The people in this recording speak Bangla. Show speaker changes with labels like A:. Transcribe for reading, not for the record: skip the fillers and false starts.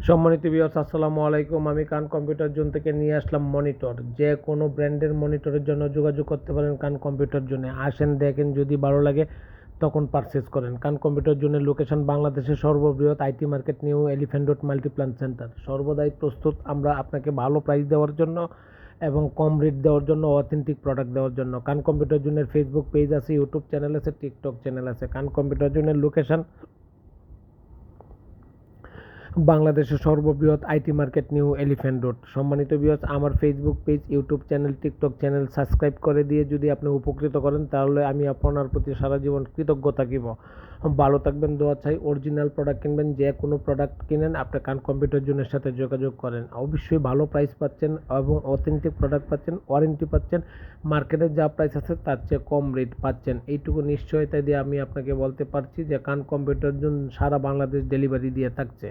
A: সম্মানিত ভিউয়ার্স, আসসালামু আলাইকুম। আমি কান কম্পিউটার জোন থেকে নিয়ে আসলাম মনিটর। যে কোনো ব্র্যান্ডের মনিটরের জন্য যোগাযোগ করতে পারেন কান কম্পিউটার জোনে। আসেন, দেখেন, যদি ভালো লাগে তখন পারচেজ করেন। কান কম্পিউটার জোনের লোকেশন বাংলাদেশের সর্ববৃহৎ IT market new elephant road Multiplan centre. সর্বদাই প্রস্তুত আমরা আপনাকে ভালো প্রাইস দেওয়ার জন্য এবং কম রেট দেওয়ার জন্য, অথেন্টিক প্রোডাক্ট দেওয়ার জন্য। কান কম্পিউটার জোনের ফেসবুক পেজ আছে, ইউটিউব চ্যানেল আছে, টিকটক চ্যানেল আছে। কান কম্পিউটার জোনের লোকেশন বাংলাদেশের সর্ববৃহৎ IT market new elephant road. সম্মানিত ভিউয়ার্স, আমার Facebook page, YouTube channel, TikTok channel subscribe করে দিয়ে যদি আপনি উপকৃত করেন, তাহলে আমি আপনার প্রতি সারা জীবন কৃতজ্ঞ থাকিব। ভালো থাকবেন, দোয়া চাই। অরিজিনাল প্রোডাক্ট কিনবেন, যে কোনো প্রোডাক্ট কিনেন, আপনি কান কম্পিউটার জোনের সাথে যোগাযোগ করেন। অবশ্যই ভালো প্রাইস পাচ্ছেন এবং অথেন্টিক প্রোডাক্ট পাচ্ছেন, ওয়ারেন্টি পাচ্ছেন। মার্কেটে যা প্রাইস আছে তার চেয়ে কম রেট পাচ্ছেন। এইটুকু নিশ্চয়তা দিয়ে আমি আপনাকে বলতে পারছি যে কান কম্পিউটার জোন সারা বাংলাদেশ ডেলিভারি দিয়ে থাকছে।